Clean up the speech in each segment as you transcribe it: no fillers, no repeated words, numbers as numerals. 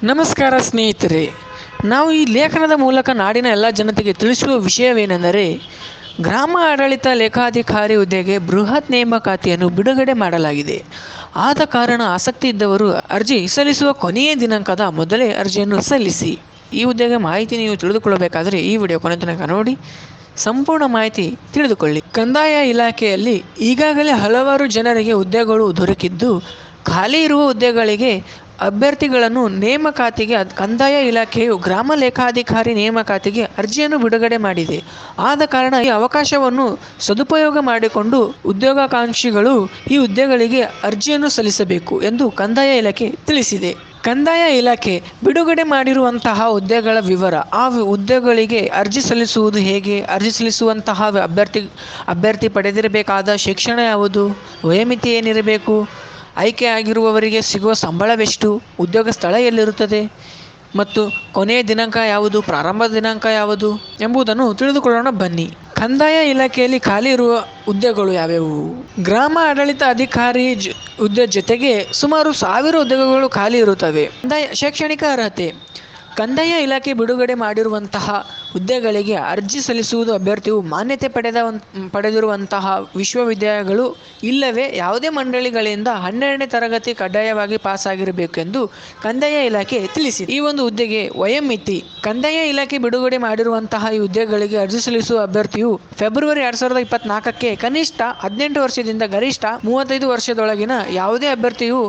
ನಮಸ್ಕಾರ ಸ್ನೇಹಿತರೆ, ನಾವು ಈ ಲೇಖನದ ಮೂಲಕ ನಾಡಿನ ಎಲ್ಲ ಜನತೆಗೆ ತಿಳಿಸುವ ವಿಷಯವೇನೆಂದರೆ, ಗ್ರಾಮ ಆಡಳಿತ ಲೇಖಾಧಿಕಾರಿ ಹುದ್ದೆಗೆ ಬೃಹತ್ ನೇಮಕಾತಿಯನ್ನು ಬಿಡುಗಡೆ ಮಾಡಲಾಗಿದೆ. ಆದ ಕಾರಣ ಆಸಕ್ತಿ ಇದ್ದವರು ಅರ್ಜಿ ಸಲ್ಲಿಸುವ ಕೊನೆಯ ದಿನಾಂಕದ ಮೊದಲೇ ಅರ್ಜಿಯನ್ನು ಸಲ್ಲಿಸಿ. ಈ ಹುದ್ದೆಗೆ ಮಾಹಿತಿ ನೀವು ತಿಳಿದುಕೊಳ್ಳಬೇಕಾದರೆ ಈ ವಿಡಿಯೋ ಕೊನೆ ತನಕ ನೋಡಿ, ಸಂಪೂರ್ಣ ಮಾಹಿತಿ ತಿಳಿದುಕೊಳ್ಳಿ. ಕಂದಾಯ ಇಲಾಖೆಯಲ್ಲಿ ಈಗಾಗಲೇ ಹಲವಾರು ಜನರಿಗೆ ಹುದ್ದೆಗಳು ದೊರಕಿದ್ದು, ಖಾಲಿ ಇರುವ ಹುದ್ದೆಗಳಿಗೆ ಅಭ್ಯರ್ಥಿಗಳನ್ನು ನೇಮಕಾತಿಗೆ ಕಂದಾಯ ಇಲಾಖೆಯು ಗ್ರಾಮ ಲೇಖಾಧಿಕಾರಿ ನೇಮಕಾತಿಗೆ ಅರ್ಜಿಯನ್ನು ಬಿಡುಗಡೆ ಮಾಡಿದೆ. ಆದ ಕಾರಣ ಈ ಅವಕಾಶವನ್ನು ಸದುಪಯೋಗ ಮಾಡಿಕೊಂಡು ಉದ್ಯೋಗಾಕಾಂಕ್ಷಿಗಳು ಈ ಹುದ್ದೆಗಳಿಗೆ ಅರ್ಜಿಯನ್ನು ಸಲ್ಲಿಸಬೇಕು ಎಂದು ಕಂದಾಯ ಇಲಾಖೆ ತಿಳಿಸಿದೆ. ಕಂದಾಯ ಇಲಾಖೆ ಬಿಡುಗಡೆ ಮಾಡಿರುವಂತಹ ಹುದ್ದೆಗಳ ವಿವರ, ಆ ಹುದ್ದೆಗಳಿಗೆ ಅರ್ಜಿ ಸಲ್ಲಿಸುವುದು ಹೇಗೆ, ಅರ್ಜಿ ಸಲ್ಲಿಸುವಂತಹ ಅಭ್ಯರ್ಥಿ ಪಡೆದಿರಬೇಕಾದ ಶಿಕ್ಷಣ ಯಾವುದು, ವಯೋಮಿತಿ ಏನಿರಬೇಕು, ಆಯ್ಕೆ ಆಗಿರುವವರಿಗೆ ಸಿಗುವ ಸಂಬಳವೆಷ್ಟು, ಉದ್ಯೋಗ ಸ್ಥಳ ಎಲ್ಲಿರುತ್ತದೆ ಮತ್ತು ಕೊನೆಯ ದಿನಾಂಕ ಯಾವುದು, ಪ್ರಾರಂಭದ ದಿನಾಂಕ ಯಾವುದು ಎಂಬುದನ್ನು ತಿಳಿದುಕೊಳ್ಳೋಣ ಬನ್ನಿ. ಕಂದಾಯ ಇಲಾಖೆಯಲ್ಲಿ ಖಾಲಿ ಇರುವ ಹುದ್ದೆಗಳು ಯಾವ್ಯಾವು? ಗ್ರಾಮ ಆಡಳಿತ ಅಧಿಕಾರಿ ಹುದ್ದೆ ಜೊತೆಗೆ ಸುಮಾರು 1000 ಹುದ್ದೆಗಳು ಖಾಲಿ ಇರುತ್ತವೆ. ಶೈಕ್ಷಣಿಕ ಅರ್ಹತೆ: ಕಂದಾಯ ಇಲಾಖೆ ಬಿಡುಗಡೆ ಮಾಡಿರುವಂತಹ ಹುದ್ದೆಗಳಿಗೆ ಅರ್ಜಿ ಸಲ್ಲಿಸುವುದು ಅಭ್ಯರ್ಥಿಯು ಮಾನ್ಯತೆ ಪಡೆದಿರುವಂತಹ ವಿಶ್ವವಿದ್ಯಾಲಯಗಳು ಇಲ್ಲವೇ ಯಾವುದೇ ಮಂಡಳಿಗಳಿಂದ 12ನೇ ತರಗತಿ ಕಡ್ಡಾಯವಾಗಿ ಪಾಸ್ ಆಗಿರಬೇಕೆಂದು ಕಂದಾಯ ಇಲಾಖೆ ತಿಳಿಸಿದೆ. ಈ ಒಂದು ಹುದ್ದೆಗೆ ವಯೋಮಿತಿ: ಕಂದಾಯ ಇಲಾಖೆ ಬಿಡುಗಡೆ ಮಾಡಿರುವಂತಹ ಈ ಹುದ್ದೆಗಳಿಗೆ ಅರ್ಜಿ ಸಲ್ಲಿಸುವ ಅಭ್ಯರ್ಥಿಯು ಫೆಬ್ರವರಿ 2024ಕ್ಕೆ ಕನಿಷ್ಠ 18 ವರ್ಷದಿಂದ ಗರಿಷ್ಠ 35 ವರ್ಷದೊಳಗಿನ ಯಾವುದೇ ಅಭ್ಯರ್ಥಿಯು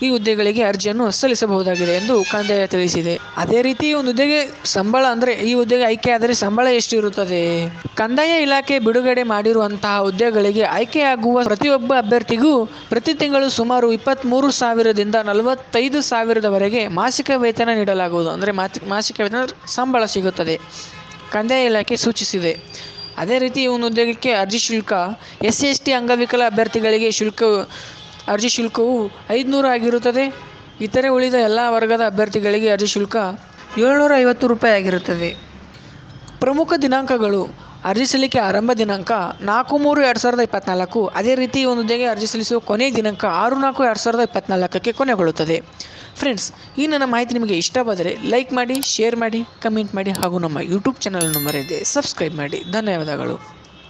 ಈ ಹುದ್ದೆಗಳಿಗೆ ಅರ್ಜಿಯನ್ನು ಸಲ್ಲಿಸಬಹುದಾಗಿದೆ ಎಂದು ಕಂದಾಯ ತಿಳಿಸಿದೆ. ಅದೇ ರೀತಿ ಒಂದು ಹುದ್ದೆಗೆ ಸಂಬಳ ಅಂದರೆ ಈ ಹುದ್ದೆಗೆ ಆಯ್ಕೆ ಆದರೆ ಸಂಬಳ ಎಷ್ಟು ಇರುತ್ತದೆ? ಕಂದಾಯ ಇಲಾಖೆ ಬಿಡುಗಡೆ ಮಾಡಿರುವಂತಹ ಹುದ್ದೆಗಳಿಗೆ ಆಯ್ಕೆಯಾಗುವ ಪ್ರತಿಯೊಬ್ಬ ಅಭ್ಯರ್ಥಿಗೂ ಪ್ರತಿ ತಿಂಗಳು ಸುಮಾರು 23,000ದಿಂದ 45,000ದವರೆಗೆ ಮಾಸಿಕ ವೇತನ ನೀಡಲಾಗುವುದು. ಅಂದರೆ ಮಾಸಿಕ ವೇತನ ಸಂಬಳ ಸಿಗುತ್ತದೆ, ಕಂದಾಯ ಇಲಾಖೆ ಸೂಚಿಸಿದೆ. ಅದೇ ರೀತಿ ಈ ಒಂದು ಹುದ್ದೆಗೆ ಅರ್ಜಿ ಶುಲ್ಕ: SC/ST ಅಂಗವಿಕಲ ಅಭ್ಯರ್ಥಿಗಳಿಗೆ ಅರ್ಜಿ ಶುಲ್ಕವು 500 ಆಗಿರುತ್ತದೆ. ಇತರೆ ಉಳಿದ ಎಲ್ಲ ವರ್ಗದ ಅಭ್ಯರ್ಥಿಗಳಿಗೆ ಅರ್ಜಿ ಶುಲ್ಕ 750 ರೂಪಾಯಿ ಆಗಿರುತ್ತದೆ. ಪ್ರಮುಖ ದಿನಾಂಕಗಳು: ಅರ್ಜಿ ಸಲ್ಲಿಕೆ ಆರಂಭ ದಿನಾಂಕ 4/3/2024. ಅದೇ ರೀತಿ ಈ ಒಂದು ಹುದ್ದೆಗೆ ಅರ್ಜಿ ಸಲ್ಲಿಸುವ ಕೊನೆಯ ದಿನಾಂಕ 6/4/2024ಕ್ಕೆ ಕೊನೆಗೊಳ್ಳುತ್ತದೆ. ಫ್ರೆಂಡ್ಸ್, ಈ ನನ್ನ ಮಾಹಿತಿ ನಿಮಗೆ ಇಷ್ಟವಾದರೆ ಲೈಕ್ ಮಾಡಿ, ಶೇರ್ ಮಾಡಿ, ಕಮೆಂಟ್ ಮಾಡಿ ಹಾಗೂ ನಮ್ಮ ಯೂಟ್ಯೂಬ್ ಚಾನಲನ್ನು ಮರೆಯದೆ ಸಬ್ಸ್ಕ್ರೈಬ್ ಮಾಡಿ. ಧನ್ಯವಾದಗಳು.